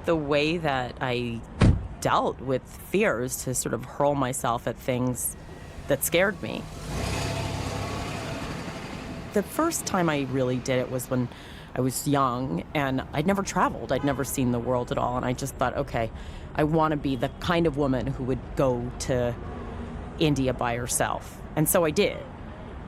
the way that I dealt with fears to sort of hurl myself at things that scared me. The first time I really did it was when I was young, and I'd never traveled. I'd never seen the world at all, and I just thought, okay, I want to be the kind of woman who would go to India by herself. And so I did.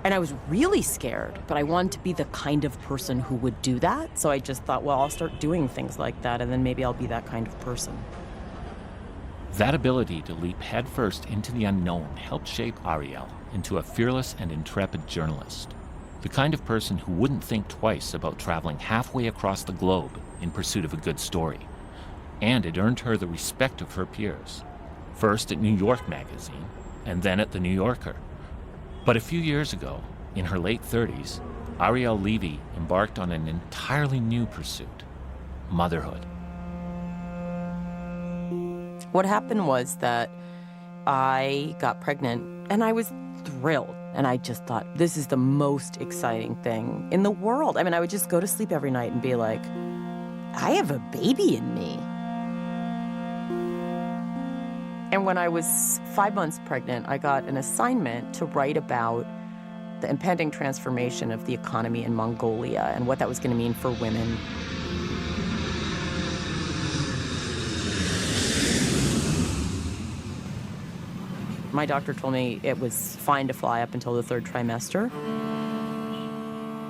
And I was really scared, but I wanted to be the kind of person who would do that. So I just thought, well, I'll start doing things like that, and then maybe I'll be that kind of person. That ability to leap headfirst into the unknown helped shape Ariel into a fearless and intrepid journalist. The kind of person who wouldn't think twice about traveling halfway across the globe in pursuit of a good story. And it earned her the respect of her peers. First at New York Magazine, and then at The New Yorker. But a few years ago, in her late 30s, Ariel Levy embarked on an entirely new pursuit: motherhood. What happened was that I got pregnant, and I was thrilled. And I just thought, this is the most exciting thing in the world. I mean, I would just go to sleep every night and be like, I have a baby in me. And when I was 5 months pregnant, I got an assignment to write about the impending transformation of the economy in Mongolia and what that was going to mean for women. My doctor told me it was fine to fly up until the 3rd trimester.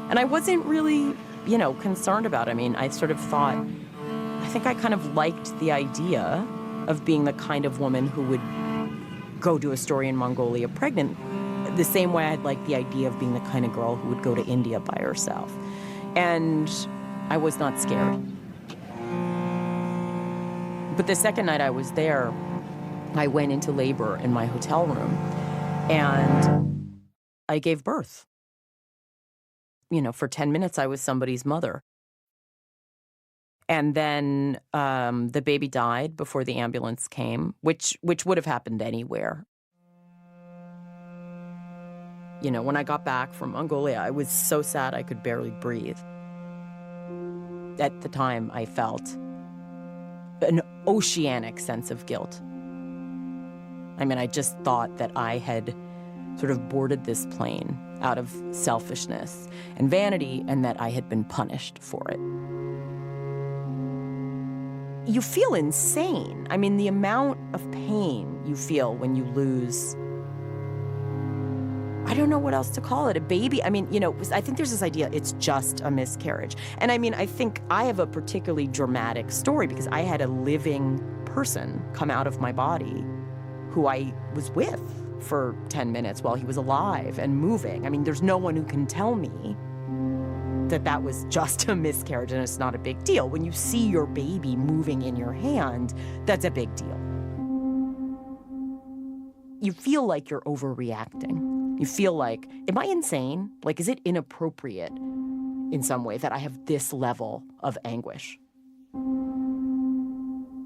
And I wasn't really, concerned about it. I mean, I sort of thought, I think I kind of liked the idea of being the kind of woman who would go do a story in Mongolia pregnant, the same way I'd like the idea of being the kind of girl who would go to India by herself. And I was not scared. But the second night I was there, I went into labor in my hotel room, and I gave birth. For 10 minutes, I was somebody's mother. And then the baby died before the ambulance came, which would have happened anywhere. When I got back from Mongolia, I was so sad I could barely breathe. At the time, I felt an oceanic sense of guilt. I mean, I just thought that I had sort of boarded this plane out of selfishness and vanity, and that I had been punished for it. You feel insane. I mean, the amount of pain you feel when you lose, I don't know what else to call it, a baby. I mean, I think there's this idea it's just a miscarriage. And I mean, I think I have a particularly dramatic story because I had a living person come out of my body who I was with for 10 minutes while he was alive and moving. I mean, there's no one who can tell me that that was just a miscarriage and it's not a big deal. When you see your baby moving in your hand, that's a big deal. You feel like you're overreacting. You feel like, am I insane? Like, is it inappropriate in some way that I have this level of anguish?